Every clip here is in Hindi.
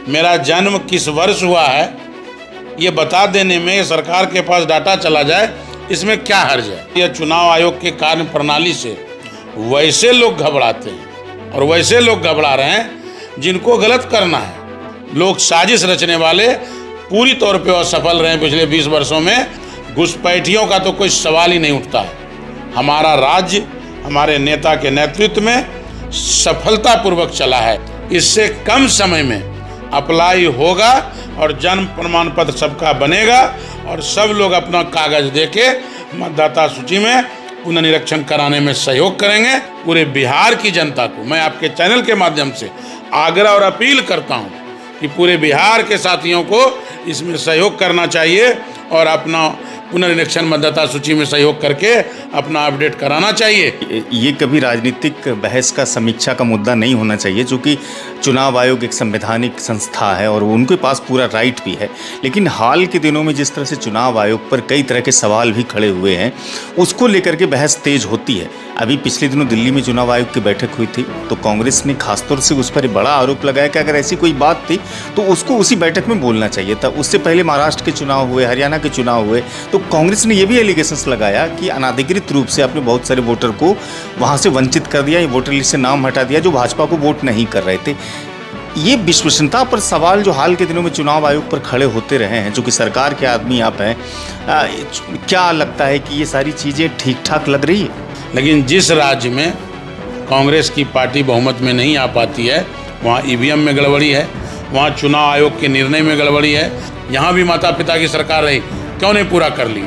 मेरा जन्म किस वर्ष हुआ है ये बता देने में सरकार के पास डाटा चला जाए, इसमें क्या हर्ज है। यह चुनाव आयोग के कार्य प्रणाली से वैसे लोग घबराते हैं और वैसे लोग घबरा रहे हैं जिनको गलत करना है। लोग साजिश रचने वाले पूरी तौर पे असफल रहे हैं। पिछले 20 वर्षों में घुसपैठियों का तो कोई सवाल ही नहीं उठता है। हमारा राज्य हमारे नेता के नेतृत्व में सफलतापूर्वक चला है। इससे कम समय में अप्लाई होगा और जन्म प्रमाण पत्र सबका बनेगा और सब लोग अपना कागज देके मतदाता सूची में पुनर्निरीक्षण कराने में सहयोग करेंगे। पूरे बिहार की जनता को मैं आपके चैनल के माध्यम से आग्रह और अपील करता हूं कि पूरे बिहार के साथियों को इसमें सहयोग करना चाहिए और अपना पुनर्निरीक्षण मतदाता सूची में सहयोग करके अपना अपडेट कराना चाहिए। ये कभी राजनीतिक बहस का समीक्षा का मुद्दा नहीं होना चाहिए, क्योंकि चुनाव आयोग एक संवैधानिक संस्था है और उनके पास पूरा राइट भी है। लेकिन हाल के दिनों में जिस तरह से चुनाव आयोग पर कई तरह के सवाल भी खड़े हुए हैं, उसको लेकर के बहस तेज होती है। अभी पिछले दिनों दिल्ली में चुनाव आयोग की बैठक हुई थी, तो कांग्रेस ने खासतौर से उस पर बड़ा आरोप लगाया कि अगर ऐसी कोई बात थी तो उसको उसी बैठक में बोलना चाहिए था। उससे पहले महाराष्ट्र के चुनाव हुए, हरियाणा के चुनाव हुए, तो कांग्रेस ने यह भी एलिगेशंस लगाया कि अनाधिकृत रूप से आपने बहुत सारे वोटर को वहां से वंचित कर दिया, वोटर लिस्ट से नाम हटा दिया जो भाजपा को वोट नहीं कर रहे थे। ये विश्वसनीयता पर सवाल जो हाल के दिनों में चुनाव आयोग पर खड़े होते रहे हैं, जो कि सरकार के आदमी आप हैं, क्या लगता है कि ये सारी चीज़ें ठीक ठाक लग रही है? लेकिन जिस राज्य में कांग्रेस की पार्टी बहुमत में नहीं आ पाती है, वहाँ ईवीएम में गड़बड़ी है, वहाँ चुनाव आयोग के निर्णय में गड़बड़ी है। यहाँ भी माता पिता की सरकार रही, क्यों नहीं पूरा कर ली?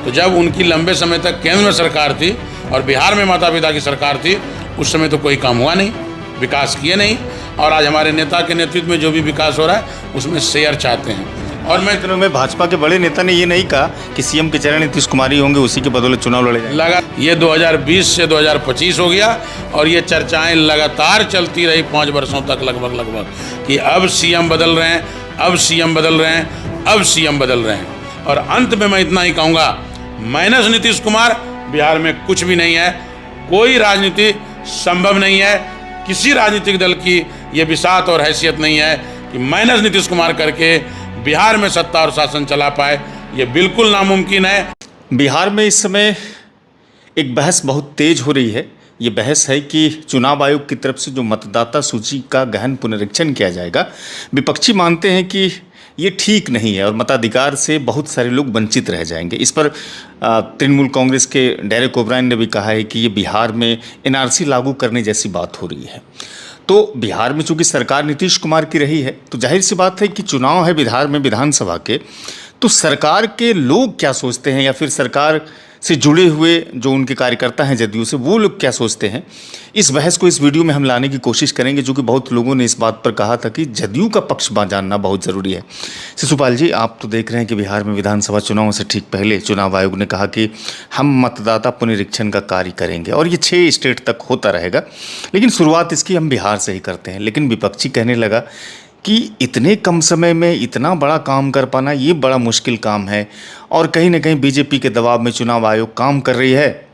तो जब उनकी लंबे समय तक केंद्र में सरकार थी और बिहार में माता पिता की सरकार थी, उस समय तो कोई काम हुआ नहीं, विकास किए नहीं। और आज हमारे नेता के नेतृत्व में जो भी विकास हो रहा है उसमें शेयर चाहते हैं। और मैं दिनों में भाजपा के बड़े नेता ने ये नहीं कहा कि सीएम के चरण नीतीश कुमार ही होंगे, उसी के बदौलत चुनाव लड़े जाएंगे। लगा ये 2020 से 2025 हो गया और ये चर्चाएं लगातार चलती रही 5 वर्षों तक लगभग कि अब सीएम बदल रहे हैं, अब सीएम बदल रहे हैं, अब सीएम बदल रहे हैं। और अंत में मैं इतना ही कहूँगा, माइनस नीतीश कुमार बिहार में कुछ भी नहीं है। कोई राजनीति संभव नहीं है, किसी राजनीतिक दल की ये बिसात और हैसियत नहीं है कि माइनस नीतीश कुमार करके बिहार में सत्ता और शासन चला पाए। ये बिल्कुल नामुमकिन है। बिहार में इस समय एक बहस बहुत तेज हो रही है। ये बहस है कि चुनाव आयोग की तरफ से जो मतदाता सूची का गहन पुनरीक्षण किया जाएगा, विपक्षी मानते हैं कि ये ठीक नहीं है और मताधिकार से बहुत सारे लोग वंचित रह जाएंगे। इस पर तृणमूल कांग्रेस के डेरेक ओब्रायन ने भी कहा है कि ये बिहार में एनआरसी लागू करने जैसी बात हो रही है। तो बिहार में चूंकि सरकार नीतीश कुमार की रही है, तो जाहिर सी बात है कि चुनाव है बिहार में विधानसभा के, तो सरकार के लोग क्या सोचते हैं या फिर सरकार से जुड़े हुए जो उनके कार्यकर्ता हैं जदयू से, वो लोग क्या सोचते हैं, इस बहस को इस वीडियो में हम लाने की कोशिश करेंगे। जो कि बहुत लोगों ने इस बात पर कहा था कि जदयू का पक्ष जानना बहुत ज़रूरी है। शिशुपाल जी, आप तो देख रहे हैं कि बिहार में विधानसभा चुनाव से ठीक पहले चुनाव आयोग ने कहा कि हम मतदाता पुनरीक्षण का कार्य करेंगे और ये 6 स्टेट तक होता रहेगा, लेकिन शुरुआत इसकी हम बिहार से ही करते हैं। लेकिन विपक्षी कहने लगा कि इतने कम समय में इतना बड़ा काम कर पाना ये बड़ा मुश्किल काम है और कहीं ना कहीं बीजेपी के दबाव में चुनाव आयोग काम कर रही है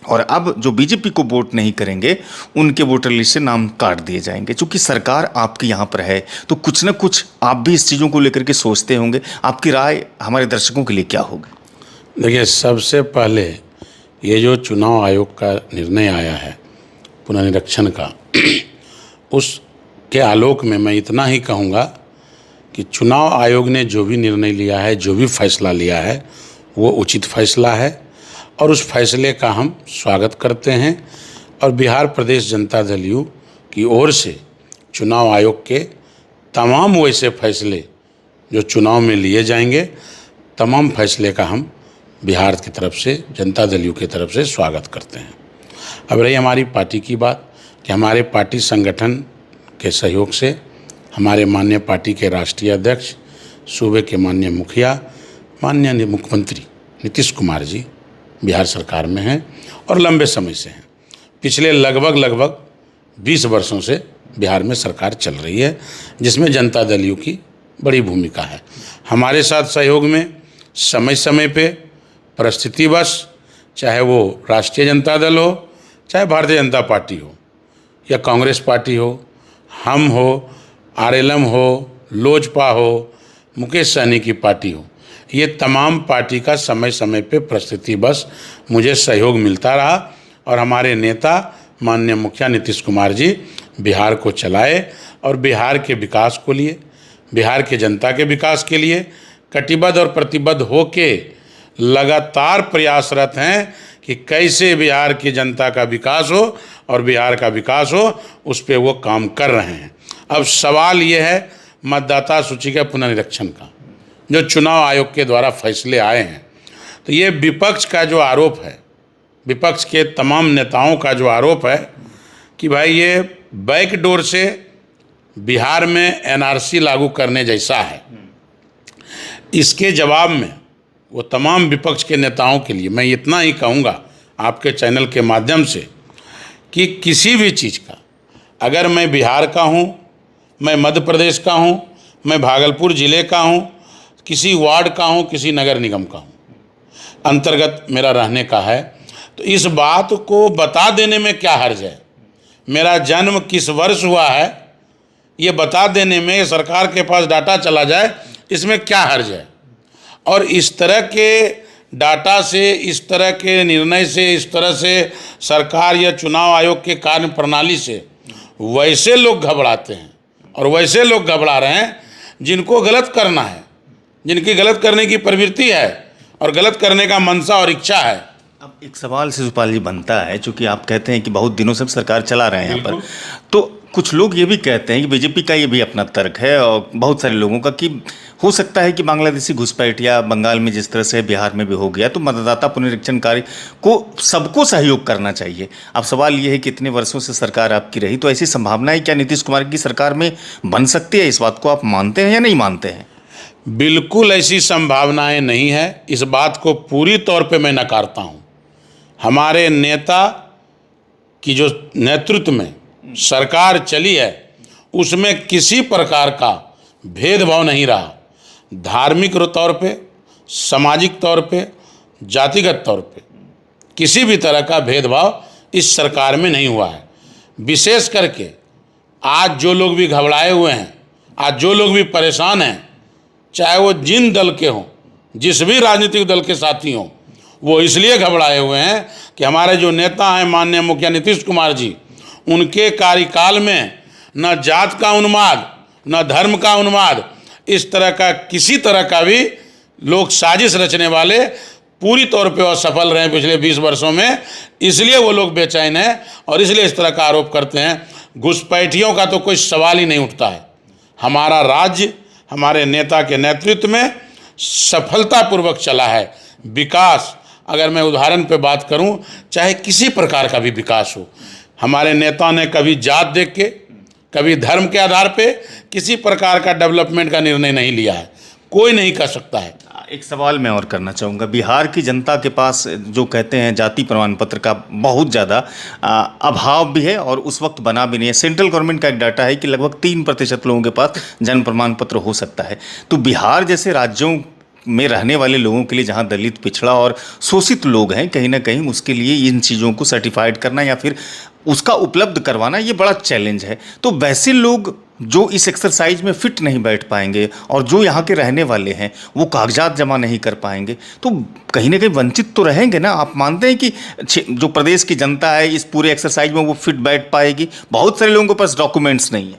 और अब जो बीजेपी को वोट नहीं करेंगे उनके वोटर लिस्ट से नाम काट दिए जाएंगे। चूँकि सरकार आपके यहाँ पर है तो कुछ ना कुछ आप भी इस चीज़ों को लेकर के सोचते होंगे। आपकी राय हमारे दर्शकों के लिए क्या होगी? देखिए, सबसे पहले ये जो चुनाव आयोग का निर्णय आया है पुनर्निरीक्षण का, उस के आलोक में मैं इतना ही कहूँगा कि चुनाव आयोग ने जो भी निर्णय लिया है, जो भी फैसला लिया है, वो उचित फैसला है और उस फैसले का हम स्वागत करते हैं। और बिहार प्रदेश जनता दल यू की ओर से चुनाव आयोग के तमाम वैसे फैसले जो चुनाव में लिए जाएंगे, तमाम फैसले का हम बिहार की तरफ से, जनता दल यू की तरफ से स्वागत करते हैं। अब रही हमारी पार्टी की बात कि हमारे पार्टी संगठन के सहयोग से हमारे माननीय पार्टी के राष्ट्रीय अध्यक्ष, सूबे के माननीय मुखिया, माननीय मुख्यमंत्री नीतीश कुमार जी बिहार सरकार में हैं और लंबे समय से हैं। पिछले लगभग 20 वर्षों से बिहार में सरकार चल रही है, जिसमें जनता दल यू की बड़ी भूमिका है। हमारे साथ सहयोग में समय समय पे परिस्थितिवश, चाहे वो राष्ट्रीय जनता दल हो, चाहे भारतीय जनता पार्टी हो या कांग्रेस पार्टी हो, हम हो, आरएलएम हो लोजपा हो, मुकेश सहनी की पार्टी हो, ये तमाम पार्टी का समय समय पे परिस्थिति बस मुझे सहयोग मिलता रहा और हमारे नेता माननीय मुखिया नीतीश कुमार जी बिहार को चलाए और बिहार के विकास को लिए, बिहार के जनता के विकास के लिए कटिबद्ध और प्रतिबद्ध होके लगातार प्रयासरत हैं कि कैसे बिहार की जनता का विकास हो और बिहार का विकास हो, उस पर वो काम कर रहे हैं। अब सवाल ये है मतदाता सूची के पुनर्निरीक्षण का, जो चुनाव आयोग के द्वारा फैसले आए हैं। तो ये विपक्ष का जो आरोप है, विपक्ष के तमाम नेताओं का जो आरोप है कि भाई ये बैकडोर से बिहार में एनआरसी लागू करने जैसा है, इसके जवाब में वो तमाम विपक्ष के नेताओं के लिए मैं इतना ही कहूँगा आपके चैनल के माध्यम से कि किसी भी चीज़ का, अगर मैं बिहार का हूँ, मैं मध्य प्रदेश का हूँ, मैं भागलपुर ज़िले का हूँ, किसी वार्ड का हूँ, किसी नगर निगम का हूँ, अंतर्गत मेरा रहने का है, तो इस बात को बता देने में क्या हर्ज है। मेरा जन्म किस वर्ष हुआ है ये बता देने में, सरकार के पास डाटा चला जाए, इसमें क्या हर्ज है। और इस तरह के डाटा से, इस तरह के निर्णय से, इस तरह से सरकार या चुनाव आयोग के कार्य प्रणाली से वैसे लोग घबराते हैं और वैसे लोग घबरा रहे हैं जिनको गलत करना है, जिनकी गलत करने की प्रवृत्ति है और गलत करने का मनसा और इच्छा है। अब एक सवाल शिवपाल जी बनता है, चूंकि आप कहते हैं कि बहुत दिनों से सरकार चला रहे हैं यहाँ पर, तो कुछ लोग ये भी कहते हैं कि बीजेपी का ये भी अपना तर्क है और बहुत सारे लोगों का कि हो सकता है कि बांग्लादेशी घुसपैठ या बंगाल में जिस तरह से बिहार में भी हो गया, तो मतदाता पुनरीक्षण कार्य को सबको सहयोग करना चाहिए। अब सवाल ये है कि इतने वर्षों से सरकार आपकी रही, तो ऐसी संभावनाएं क्या नीतीश कुमार की सरकार में बन सकती है? इस बात को आप मानते हैं या नहीं मानते हैं? बिल्कुल ऐसी संभावनाएं नहीं है, इस बात को पूरी तौर पे मैं नकारता हूँ। हमारे नेता की जो नेतृत्व में सरकार चली है उसमें किसी प्रकार का भेदभाव नहीं रहा। धार्मिक तौर पे, सामाजिक तौर पे, जातिगत तौर पे किसी भी तरह का भेदभाव इस सरकार में नहीं हुआ है। विशेष करके आज जो लोग भी घबराए हुए हैं, आज जो लोग भी परेशान हैं, चाहे वो जिन दल के हों, जिस भी राजनीतिक दल के साथी हों, वो इसलिए घबराए हुए हैं कि हमारे जो नेता हैं माननीय मुखिया नीतीश कुमार जी, उनके कार्यकाल में न जात का उन्माद, न धर्म का उन्माद, इस तरह का किसी तरह का भी लोग साजिश रचने वाले पूरी तौर पे असफल रहे पिछले 20 वर्षों में, इसलिए वो लोग बेचैन हैं और इसलिए इस तरह का आरोप करते हैं। घुसपैठियों का तो कोई सवाल ही नहीं उठता है। हमारा राज्य हमारे नेता के नेतृत्व में सफलतापूर्वक चला है। विकास, अगर मैं उदाहरण पे बात करूं, चाहे किसी प्रकार का भी विकास हो, हमारे नेता ने कभी जात देख के, कभी धर्म के आधार पे किसी प्रकार का डेवलपमेंट का निर्णय नहीं लिया है। कोई नहीं कर सकता है। एक सवाल मैं और करना चाहूँगा, बिहार की जनता के पास जो कहते हैं जाति प्रमाण पत्र का बहुत ज़्यादा अभाव भी है और उस वक्त बना भी नहीं है। सेंट्रल गवर्नमेंट का एक डाटा है कि लगभग 3% लोगों के पास जन्म प्रमाण पत्र हो सकता है। तो बिहार जैसे राज्यों में रहने वाले लोगों के लिए, जहां दलित, पिछड़ा और शोषित लोग हैं, कहीं ना कहीं उसके लिए इन चीज़ों को सर्टिफाइड करना या फिर उसका उपलब्ध करवाना ये बड़ा चैलेंज है। तो वैसे लोग जो इस एक्सरसाइज में फिट नहीं बैठ पाएंगे और जो यहाँ के रहने वाले हैं वो कागजात जमा नहीं कर पाएंगे, तो कहीं ना कहीं वंचित तो रहेंगे ना। आप मानते हैं कि जो प्रदेश की जनता है इस पूरे एक्सरसाइज में वो फिट बैठ पाएगी? बहुत सारे लोगों के पास डॉक्यूमेंट्स नहीं है।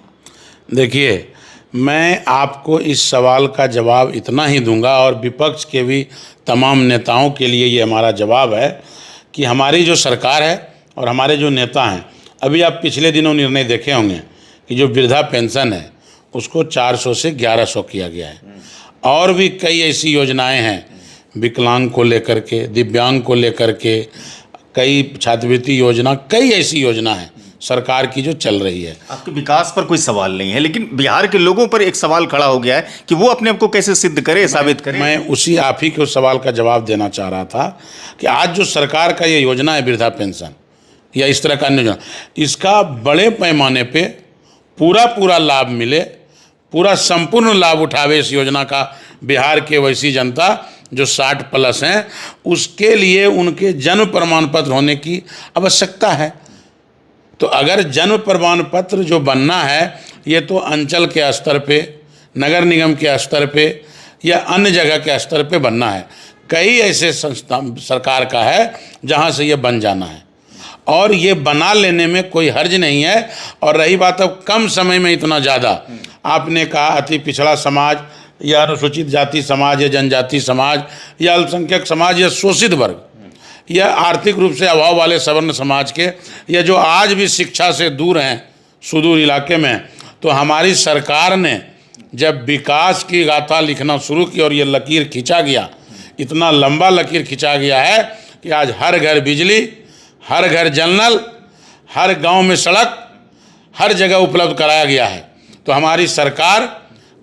देखिए, मैं आपको इस सवाल का जवाब इतना ही दूंगा और विपक्ष के भी तमाम नेताओं के लिए ये हमारा जवाब है कि हमारी जो सरकार है और हमारे जो नेता हैं, अभी आप पिछले दिनों निर्णय देखे होंगे कि जो वृद्धा पेंशन है उसको 400 से 1100 किया गया है। और भी कई ऐसी योजनाएं हैं, विकलांग को लेकर के, दिव्यांग को लेकर के, कई छात्रवृत्ति योजना, कई ऐसी योजना है सरकार की जो चल रही है। आपके विकास पर कोई सवाल नहीं है, लेकिन बिहार के लोगों पर एक सवाल खड़ा हो गया है कि वो अपने आप को कैसे सिद्ध करे, साबित करे। मैं उसी आप ही के उस सवाल का जवाब देना चाह रहा था कि आज जो सरकार का ये योजना है वृद्धा पेंशन या इस तरह का अन्य योजना, इसका बड़े पैमाने पे पूरा लाभ मिले, पूरा संपूर्ण लाभ उठावे इस योजना का बिहार के वैसी जनता जो 60+ हैं, उसके लिए उनके जन्म प्रमाण पत्र होने की आवश्यकता है। तो अगर जन्म प्रमाण पत्र जो बनना है, ये तो अंचल के स्तर पे, नगर निगम के स्तर पे या अन्य जगह के स्तर पे बनना है। कई ऐसे संस्था सरकार का है जहाँ से ये बन जाना है और ये बना लेने में कोई हर्ज नहीं है। और रही बात अब कम समय में इतना ज़्यादा, आपने कहा अति पिछड़ा समाज या अनुसूचित जाति समाज या जनजाति समाज या अल्पसंख्यक समाज या शोषित वर्ग या आर्थिक रूप से अभाव वाले सवर्ण समाज के या जो आज भी शिक्षा से दूर हैं सुदूर इलाके में, तो हमारी सरकार ने जब विकास की गाथा लिखना शुरू की और ये लकीर खींचा गया, इतना लंबा लकीर खींचा गया है कि आज हर घर बिजली, हर घर जल नल, हर गांव में सड़क, हर जगह उपलब्ध कराया गया है। तो हमारी सरकार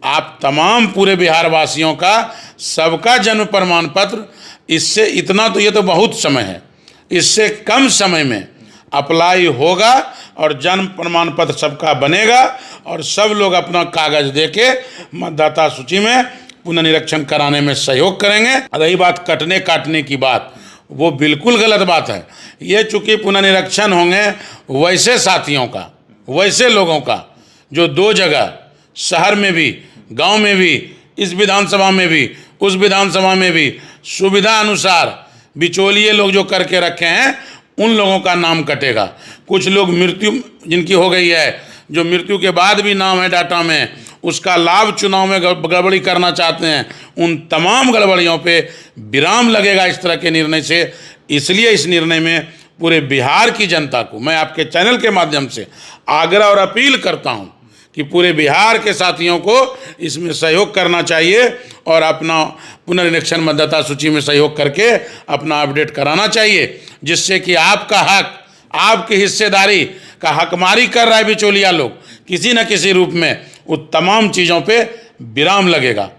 आप तमाम पूरे बिहार वासियों का सबका जन्म प्रमाण पत्र, इससे इतना तो ये तो बहुत समय है, इससे कम समय में अप्लाई होगा और जन्म प्रमाण पत्र सबका बनेगा और सब लोग अपना कागज देके मतदाता सूची में पुनर्निरीक्षण कराने में सहयोग करेंगे। रही बात कटने काटने की बात, वो बिल्कुल गलत बात है। ये चूँकि पुनर्निरीक्षण होंगे वैसे साथियों का, वैसे लोगों का जो दो जगह शहर में भी, गांव में भी, इस विधानसभा में भी, उस विधानसभा में भी सुविधा अनुसार बिचौलिए लोग जो करके रखे हैं उन लोगों का नाम कटेगा। कुछ लोग मृत्यु जिनकी हो गई है, जो मृत्यु के बाद भी नाम है डाटा में, उसका लाभ चुनाव में गड़बड़ी करना चाहते हैं, उन तमाम गड़बड़ियों पे विराम लगेगा इस तरह के निर्णय से। इसलिए इस निर्णय में पूरे बिहार की जनता को मैं आपके चैनल के माध्यम से आग्रह और अपील करता हूं कि पूरे बिहार के साथियों को इसमें सहयोग करना चाहिए और अपना पुनर्निरीक्षण मतदाता सूची में सहयोग करके अपना अपडेट कराना चाहिए, जिससे कि आपका हक, आपकी हिस्सेदारी का हकमारी कर रहा है बिचौलिया लोग, किसी न किसी रूप में वो तमाम चीज़ों पे विराम लगेगा।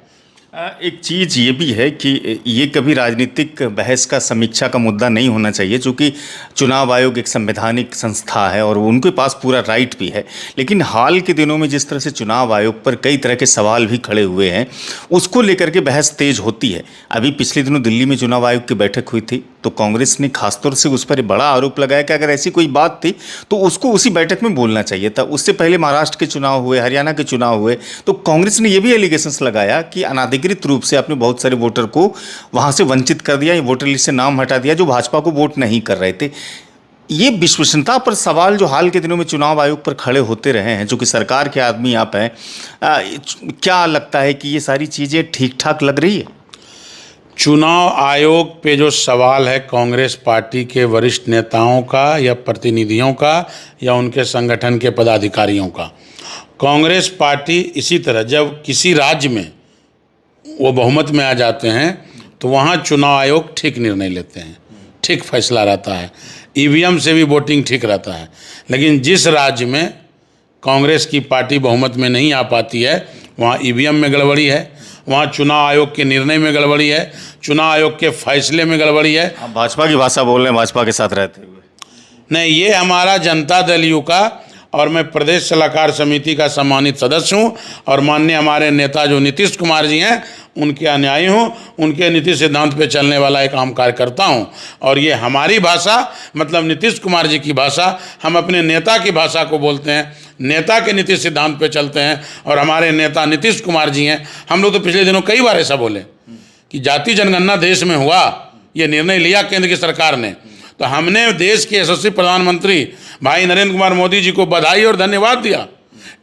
एक चीज़ ये भी है कि ये कभी राजनीतिक बहस का, समीक्षा का मुद्दा नहीं होना चाहिए, क्योंकि चुनाव आयोग एक संवैधानिक संस्था है और उनके पास पूरा राइट भी है। लेकिन हाल के दिनों में जिस तरह से चुनाव आयोग पर कई तरह के सवाल भी खड़े हुए हैं, उसको लेकर के बहस तेज होती है। अभी पिछले दिनों दिल्ली में चुनाव आयोग की बैठक हुई थी, तो कांग्रेस ने खासतौर से उस पर बड़ा आरोप लगाया कि अगर ऐसी कोई बात थी तो उसको उसी बैठक में बोलना चाहिए था। उससे पहले महाराष्ट्र के चुनाव हुए, हरियाणा के चुनाव हुए, तो कांग्रेस ने यह भी एलिगेशंस लगाया कि अनाधिकृत रूप से आपने बहुत सारे वोटर को वहां से वंचित कर दिया, वोटर लिस्ट से नाम हटा दिया जो भाजपा को वोट नहीं कर रहे थे। ये विश्वसनीयता पर सवाल जो हाल के दिनों में चुनाव आयोग पर खड़े होते रहे हैं, जो कि सरकार के आदमी आप हैं, क्या लगता है कि ये सारी चीज़ें ठीक ठाक लग रही है? चुनाव आयोग पे जो सवाल है कांग्रेस पार्टी के वरिष्ठ नेताओं का या प्रतिनिधियों का या उनके संगठन के पदाधिकारियों का, कांग्रेस पार्टी इसी तरह जब किसी राज्य में वो बहुमत में आ जाते हैं तो वहाँ चुनाव आयोग ठीक निर्णय लेते हैं, ठीक फैसला रहता है, ईवीएम से भी वोटिंग ठीक रहता है। लेकिन जिस राज्य में कांग्रेस की पार्टी बहुमत में नहीं आ पाती है, वहाँ ईवीएम में गड़बड़ी है, वहाँ चुनाव आयोग के निर्णय में गड़बड़ी है, चुनाव आयोग के फैसले में गड़बड़ी है। आप भाजपा की भाषा बोल रहे हैं, भाजपा के साथ रहते हुए। नहीं, ये हमारा जनता दल यू का, और मैं प्रदेश सलाहकार समिति का सम्मानित सदस्य हूँ और माननीय हमारे नेता जो नीतीश कुमार जी हैं उनके अनुयायी हूँ, उनके नीति सिद्धांत पे चलने वाला एक आम कार्यकर्ता हूँ। और ये हमारी भाषा, मतलब नीतीश कुमार जी की भाषा, हम अपने नेता की भाषा को बोलते हैं, नेता के नीति सिद्धांत पे चलते हैं। और हमारे नेता नीतीश कुमार जी हैं। हम लोग तो पिछले दिनों कई बार ऐसा बोले कि जाति जनगणना देश में हुआ, ये निर्णय लिया केंद्र की सरकार ने, तो हमने देश के यशस्वी प्रधानमंत्री भाई नरेंद्र कुमार मोदी जी को बधाई और धन्यवाद दिया।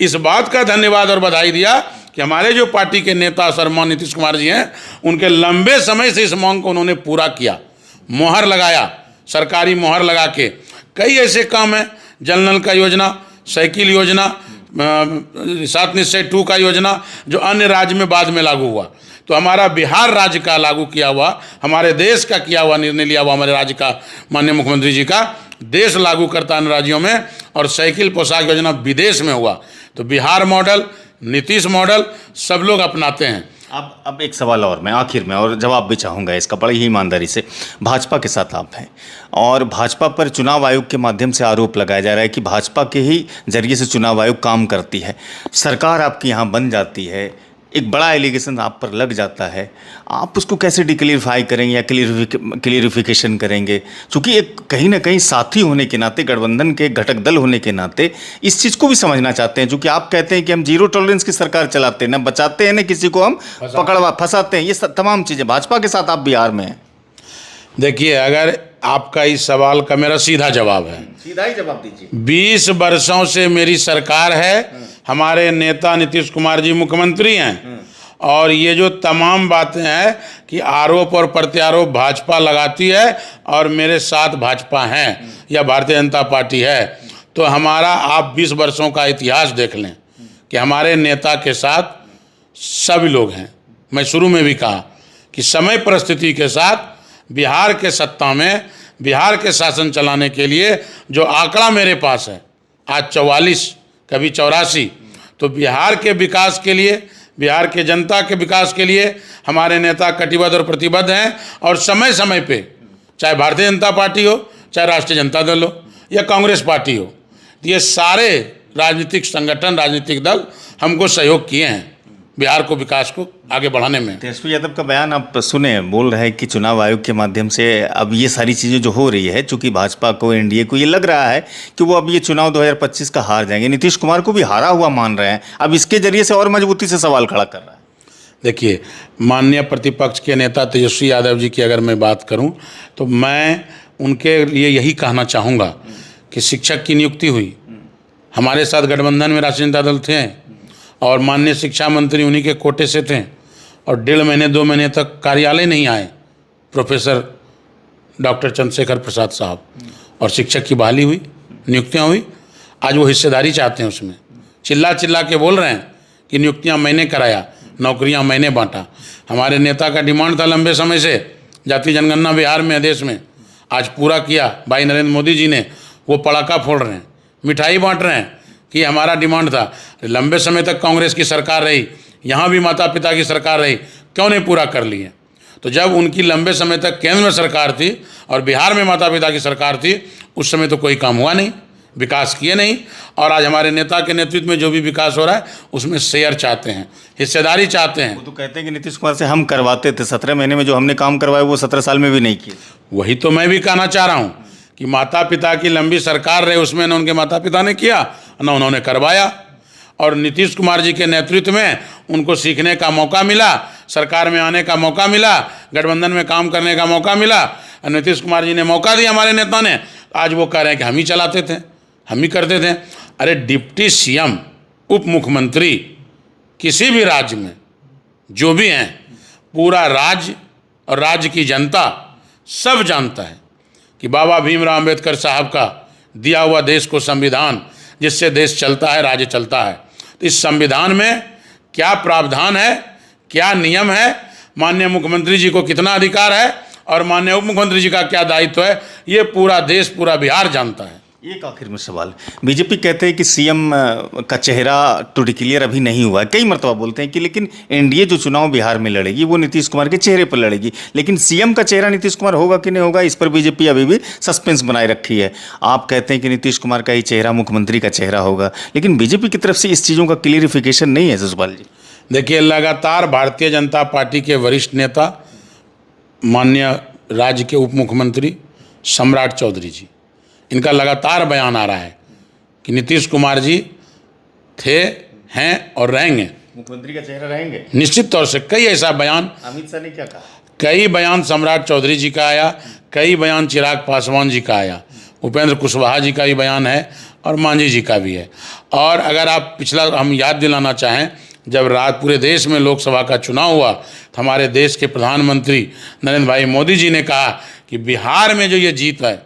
इस बात का धन्यवाद और बधाई दिया कि हमारे जो पार्टी के नेता सम्मान नीतीश कुमार जी हैं, उनके लंबे समय से इस मांग को उन्होंने पूरा किया, मोहर लगाया, सरकारी मोहर लगा के। कई ऐसे काम हैं, जल नल का योजना, साइकिल योजना, 7 निश्चय 2 का योजना, जो अन्य राज्य में बाद में लागू हुआ। तो हमारा बिहार राज्य का लागू किया हुआ, हमारे देश का किया हुआ, निर्णय लिया हुआ हमारे राज्य का माननीय मुख्यमंत्री जी का, देश लागू करता अन्य राज्यों में। और साइकिल पोशाक योजना विदेश में हुआ। तो बिहार मॉडल, नीतीश मॉडल सब लोग अपनाते हैं। अब एक सवाल और मैं आखिर में, और जवाब भी चाहूँगा इसका बड़ी ही ईमानदारी से। भाजपा के साथ आप हैं और भाजपा पर चुनाव आयोग के माध्यम से आरोप लगाया जा रहा है कि भाजपा के ही जरिए से चुनाव आयोग काम करती है। सरकार आपकी यहाँ बन जाती है, एक बड़ा एलिगेशन आप पर लग जाता है, आप उसको कैसे डिक्लेरिफाई करेंगे या क्लियरिफिकेशन करेंगे? क्योंकि एक कहीं ना कहीं साथी होने के नाते, गठबंधन के घटक दल होने के नाते इस चीज़ को भी समझना चाहते हैं, क्योंकि आप कहते हैं कि हम जीरो टॉलरेंस की सरकार चलाते हैं, ना बचाते हैं ना किसी को हम फंसाते हैं। ये तमाम चीज़ें भाजपा के साथ आप बिहार में हैं। देखिए, अगर आपका इस सवाल का मेरा सीधा जवाब है, सीधा ही जवाब दीजिए। 20 वर्षों से मेरी सरकार है, हमारे नेता नीतीश कुमार जी मुख्यमंत्री हैं, और ये जो तमाम बातें हैं कि आरोप और प्रत्यारोप भाजपा लगाती है और मेरे साथ भाजपा हैं या भारतीय जनता पार्टी है, तो हमारा आप 20 वर्षों का इतिहास देख लें कि हमारे नेता के साथ सभी लोग हैं। मैं शुरू में भी कहा कि समय परिस्थिति के साथ बिहार के सत्ता में, बिहार के शासन चलाने के लिए जो आंकड़ा मेरे पास है, आज 44, कभी 84, तो बिहार के विकास के लिए, बिहार के जनता के विकास के लिए हमारे नेता कटिबद्ध और प्रतिबद्ध हैं। और समय समय पे, चाहे भारतीय जनता पार्टी हो, चाहे राष्ट्रीय जनता दल हो या कांग्रेस पार्टी हो, ये सारे राजनीतिक संगठन, राजनीतिक दल हमको सहयोग किए हैं बिहार को, विकास को आगे बढ़ाने में। तेजस्वी यादव का बयान आप सुने, बोल रहे हैं कि चुनाव आयोग के माध्यम से अब ये सारी चीज़ें जो हो रही है, चूंकि भाजपा को, एनडीए को ये लग रहा है कि वो अब ये चुनाव 2025 का हार जाएंगे, नीतीश कुमार को भी हारा हुआ मान रहे हैं, अब इसके जरिए से और मजबूती से सवाल खड़ा कर रहा है। देखिए, माननीय प्रतिपक्ष के नेता तेजस्वी यादव जी की अगर मैं बात करूं तो मैं उनके लिए यही कहना चाहूँगा कि शिक्षक की नियुक्ति हुई, हमारे साथ गठबंधन में राष्ट्रीय जनता दल थे और माननीय शिक्षा मंत्री उन्हीं के कोटे से थे, और 1.5 महीने 2 महीने तक कार्यालय नहीं आए प्रोफेसर डॉक्टर चंद्रशेखर प्रसाद साहब, और शिक्षक की बहाली हुई, नियुक्तियाँ हुई। आज वो हिस्सेदारी चाहते हैं उसमें, चिल्ला चिल्ला के बोल रहे हैं कि नियुक्तियाँ मैंने कराया, नौकरियाँ मैंने बांटा। हमारे नेता का डिमांड था लंबे समय से, जाति जनगणना बिहार में, देश में, आज पूरा किया भाई नरेंद्र मोदी जी ने। वो पड़ाका फोड़ रहे हैं, मिठाई बांट रहे हैं कि हमारा डिमांड था। लंबे समय तक कांग्रेस की सरकार रही, यहाँ भी माता पिता की सरकार रही, क्यों नहीं पूरा कर लिए? तो जब उनकी लंबे समय तक केंद्र में सरकार थी और बिहार में माता पिता की सरकार थी, उस समय तो कोई काम हुआ नहीं, विकास किए नहीं। और आज हमारे नेता के नेतृत्व में जो भी विकास हो रहा है उसमें शेयर चाहते हैं, हिस्सेदारी चाहते हैं। वो तो कहते हैं कि नीतीश कुमार से हम करवाते थे, 17 महीने में जो हमने काम करवाया वो 17 साल में भी नहीं किए। वही तो मैं भी कहना चाह रहा हूँ कि माता पिता की लंबी सरकार रहे, उसमें न उनके माता पिता ने किया न उन्होंने करवाया। और नीतीश कुमार जी के नेतृत्व में उनको सीखने का मौका मिला, सरकार में आने का मौका मिला, गठबंधन में काम करने का मौका मिला। और नीतीश कुमार जी ने मौका दिया हमारे नेता ने, आज वो कह रहे हैं कि हम ही चलाते थे, हम ही करते थे। अरे डिप्टी सीएम, उप मुख्यमंत्री किसी भी राज्य में जो भी हैं, पूरा राज्य और राज्य की जनता सब जानता है कि बाबा भीमराव अम्बेडकर साहब का दिया हुआ देश को संविधान, जिससे देश चलता है, राज्य चलता है। तो इस संविधान में क्या प्रावधान है, क्या नियम है, माननीय मुख्यमंत्री जी को कितना अधिकार है और माननीय उप मुख्यमंत्री जी का क्या दायित्व है, ये पूरा देश, पूरा बिहार जानता है। एक आखिर में सवाल, बीजेपी कहते हैं कि सीएम का चेहरा टू डिक्लेयर अभी नहीं हुआ है, कई मरतबा बोलते हैं कि लेकिन एनडीए जो चुनाव बिहार में लड़ेगी वो नीतीश कुमार के चेहरे पर लड़ेगी, लेकिन सीएम का चेहरा नीतीश कुमार होगा कि नहीं होगा, इस पर बीजेपी अभी भी सस्पेंस बनाए रखी है। आप कहते हैं कि नीतीश कुमार का ही चेहरा मुख्यमंत्री का चेहरा होगा, लेकिन बीजेपी की तरफ से इस चीज़ों का क्लियरिफिकेशन नहीं है जसपाल जी। देखिए, लगातार भारतीय जनता पार्टी के वरिष्ठ नेता, माननीय राज्य के उप मुख्यमंत्री सम्राट चौधरी जी, इनका लगातार बयान आ रहा है कि नीतीश कुमार जी थे, हैं और रहेंगे, मुख्यमंत्री का चेहरा रहेंगे निश्चित तौर से। कई ऐसा बयान, अमित शाह ने क्या कहा, कई बयान सम्राट चौधरी जी का आया, कई बयान चिराग पासवान जी का आया, उपेंद्र कुशवाहा जी का भी बयान है और मांझी जी का भी है। और अगर आप पिछला हम याद दिलाना चाहें, जब रात पूरे देश में लोकसभा का चुनाव हुआ तो हमारे देश के प्रधानमंत्री नरेंद्र भाई मोदी जी ने कहा कि बिहार में जो ये जीत है,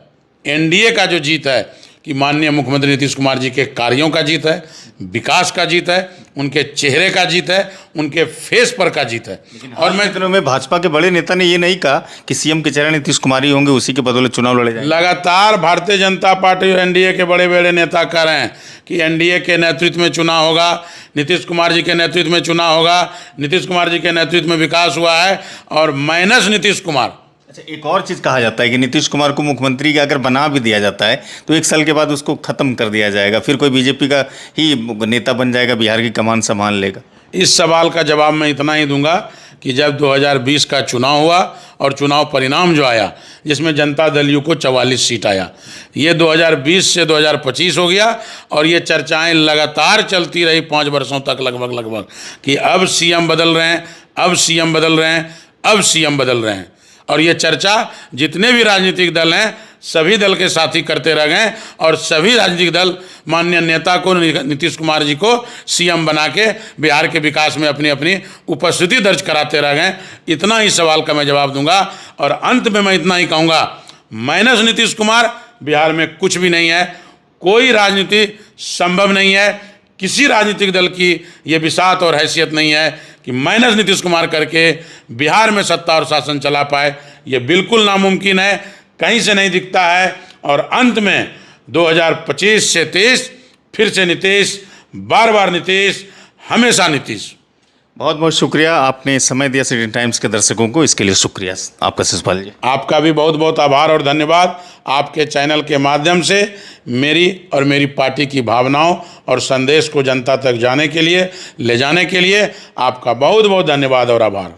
एनडीए का जो जीत है, कि माननीय मुख्यमंत्री नीतीश कुमार जी के कार्यों का जीत है, विकास का जीत है, उनके चेहरे का जीत है, उनके फेस पर का जीत है। और मैं दिनों में भाजपा के बड़े नेता ने ये नहीं कहा कि सीएम के चेहरा नीतीश कुमार ही होंगे, उसी के बदौलत चुनाव लड़े जाएंगे। लगातार भारतीय जनता पार्टी और एनडीए के बड़े बड़े नेता कह रहे हैं कि एनडीए के नेतृत्व में चुनाव होगा, नीतीश कुमार जी के नेतृत्व में चुनाव होगा, नीतीश कुमार जी के नेतृत्व में विकास हुआ है और माइनस नीतीश कुमार। अच्छा, एक और चीज़ कहा जाता है कि नीतीश कुमार को मुख्यमंत्री का अगर बना भी दिया जाता है तो 1 साल के बाद उसको ख़त्म कर दिया जाएगा, फिर कोई बीजेपी का ही नेता बन जाएगा, बिहार की कमान संभाल लेगा। इस सवाल का जवाब मैं इतना ही दूंगा कि जब 2020 का चुनाव हुआ और चुनाव परिणाम जो आया, जिसमें जनता दल यू को 44 सीट आया, ये 2020 से 2025 हो गया और ये चर्चाएं लगातार चलती रही 5 वर्षों तक लगभग कि अब सीएम बदल रहे हैं, अब सीएम बदल रहे हैं, अब सीएम बदल रहे हैं। और ये चर्चा जितने भी राजनीतिक दल हैं सभी दल के साथी करते रह गए और सभी राजनीतिक दल माननीय नेता को, नीतीश कुमार जी को सीएम बना के बिहार के विकास में अपनी अपनी उपस्थिति दर्ज कराते रह गए। इतना ही सवाल का मैं जवाब दूंगा और अंत में मैं इतना ही कहूँगा, माइनस नीतीश कुमार बिहार में कुछ भी नहीं है, कोई राजनीति संभव नहीं है, किसी राजनीतिक दल की ये बिसात और हैसियत नहीं है कि माइनस नीतीश कुमार करके बिहार में सत्ता और शासन चला पाए। ये बिल्कुल नामुमकिन है, कहीं से नहीं दिखता है। और अंत में 2025 से 23 फिर से नीतीश, बार बार नीतीश, हमेशा नीतीश। बहुत बहुत शुक्रिया, आपने समय दिया सिटी टाइम्स के दर्शकों को, इसके लिए शुक्रिया आपका शिषपाल जी। आपका भी बहुत बहुत आभार और धन्यवाद। आपके चैनल के माध्यम से मेरी और मेरी पार्टी की भावनाओं और संदेश को जनता तक ले जाने के लिए आपका बहुत बहुत धन्यवाद और आभार।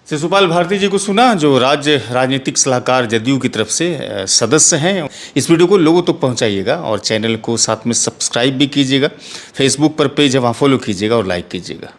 शिशुपाल भारती जी को सुना, जो राज्य राजनीतिक सलाहकार जदयू की तरफ से सदस्य हैं। इस वीडियो को लोगों तक पहुंचाइएगा और चैनल को साथ में सब्सक्राइब भी कीजिएगा। फेसबुक पर पेज है, वहाँ फॉलो कीजिएगा और लाइक कीजिएगा।